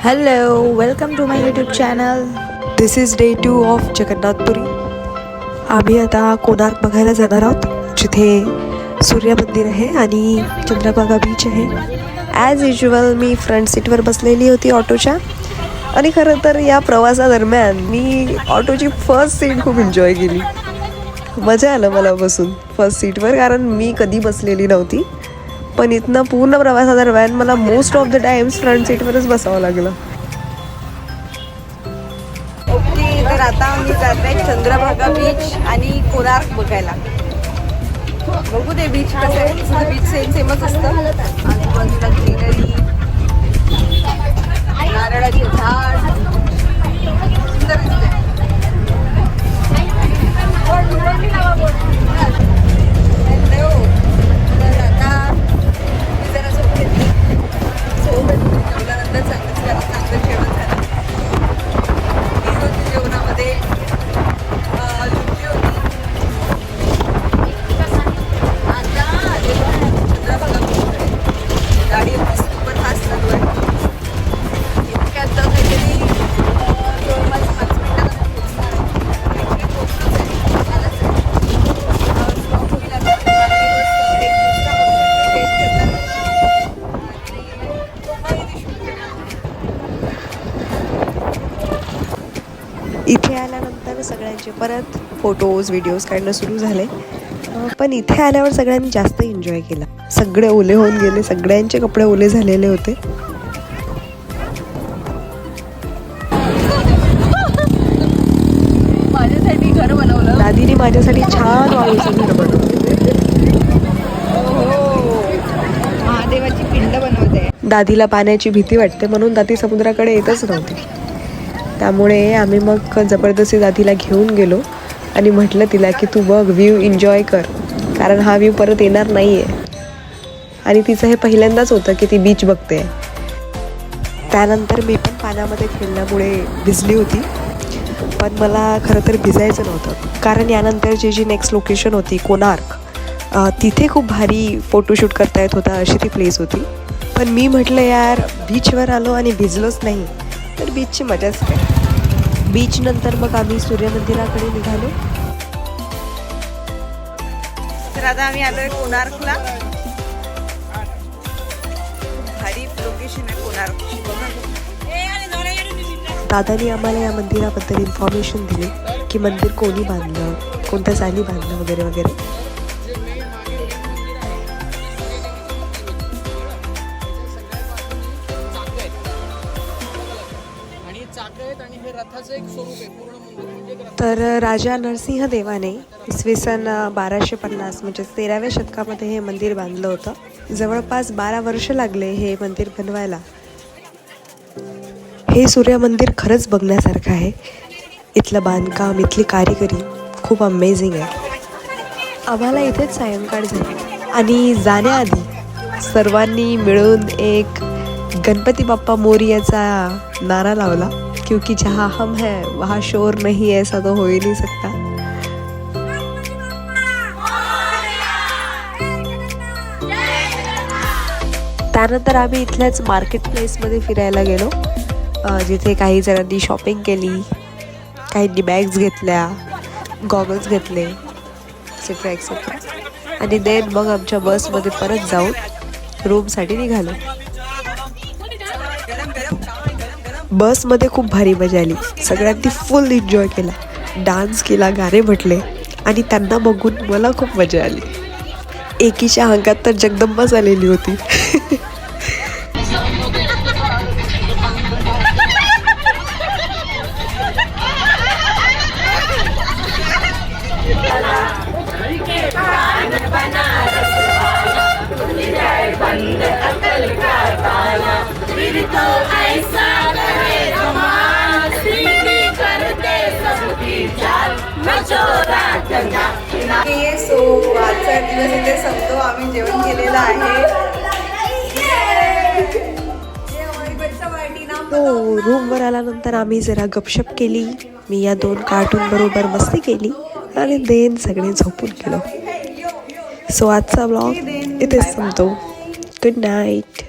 Hello, welcome to my YouTube channel. This is day 2 of Jagannathpuri. आम्ही आता कोणार्क बघायला जाणार आहोत, जिथे सूर्य मंदिर आहे आणि चंद्रभागा बीच आहे. ॲज युजल मी फ्रंट सीटवर बसलेली होती ऑटोच्या. आणि खरं तर या प्रवासादरम्यान मी ऑटोची फर्स्ट सीट खूप एन्जॉय केली. मजा आलं मला बसून फर्स्ट सीटवर, कारण मी कधी बसलेली नव्हती. पण इथनं पूर्ण प्रवासादरम्यान मला most of the times front सीटवरच बसावं लागलं. ओके, तर आता आम्ही जात आहे चंद्रभागा बीच आणि कोणार्क बघायला. बघू ते बीच कसं आहे. बीच सेमच असतं. आजूबाजूला ग्रीनरी, नारळाचे झाड, सुंदर दिसते. इथे आल्यानंतर सगळ्यांचे परत फोटोज व्हिडिओज काढणं सुरू झाले. पण इथे आल्यावर सगळ्यांनी जास्त एन्जॉय केला. सगळे ओले होऊन गेले, सगळ्यांचे कपडे ओले झालेले होते. माझ्यासाठी घर बनवलं. दादीने माझ्यासाठी छान वाळूचं घर बनवलं. महादेवाची पिंड बनवते. दादीला पाण्याची भीती वाटते, म्हणून दादी समुद्राकडे येतच नव्हती. त्यामुळे आम्ही मग जबरदस्ती दादीला घेऊन गेलो आणि म्हटलं तिला की तू बघ, व्ह्यू एन्जॉय कर, कारण हा व्ह्यू परत येणार नाही आहे. आणि तिचं हे पहिल्यांदाच होतं की ती बीच बघते. त्यानंतर मी पण पाण्यामध्ये खेळल्यामुळे भिजली होती. पण मला खरं तर भिजायचं नव्हतं, कारण यानंतरची जी नेक्स्ट लोकेशन होती कोणार्क, तिथे खूप भारी फोटोशूट करता येत होता, अशी ती प्लेस होती. पण मी म्हटलं यार, बीचवर आलो आणि भिजलोच नाही तर बीचची मजाच काय. बीच नंतर मग आम्ही सूर्य मंदिराकडे निघालो. तर आता आम्ही आलोय कोणार्कला. भारी लोकेशन आहे कोणार्कची. दादानी आम्हाला या मंदिराबद्दल इन्फॉर्मेशन दिली की मंदिर कोणी बांधलं, कोणत्या साली बांधलं वगैरे वगैरे. तर राजा नरसिंह देवाने इसवी सन 1250 म्हणजे 13व्या शतकामध्ये हे मंदिर बांधलं होतं. जवळपास 12 वर्ष लागले हे मंदिर बनवायला. हे सूर्य मंदिर खरंच बघण्यासारखं आहे. इथलं बांधकाम, इथली कारिगिरी खूप अमेझिंग आहे. आम्हाला इथेच सायंकाळ झाली आणि जाण्याआधी सर्वांनी मिळून एक गणपती बाप्पा मोरयाचा नारा लावला, क्योंकि जहाँ हम है वहाँ शोर नहीं, ऐसा तो हो ही नहीं सकता. त्यानंतर आम्ही इथल्याच मार्केट प्लेसमध्ये फिरायला गेलो, जिथे काही जणांनी शॉपिंग केली, काहींनी बॅग्स घेतल्या, गॉगल्स घेतले, एक्सेट्रा एक्सेट्रा. आणि देन मग आमच्या बसमध्ये परत जाऊन रूमसाठी निघालो. बसमध्ये खूप भारी मजा आली. सगळ्यांनी फुल एन्जॉय केला, डान्स केला, गाणे म्हटले आणि त्यांना बघून मला खूप मजा आली. एकीच्या अंगात तर जगदंबाच आलेली होती. सो आजचा दिवस इथे संपतो. आम्ही जेवण केलेलं आहे. तो रूमवर आल्यानंतर आम्ही जरा गपशप केली. मी या 2 कार्टून बरोबर मस्ती केली आणि देन सगळे झोपून गेलो. सो आजचा ब्लॉग इथेच संपतो. Good night.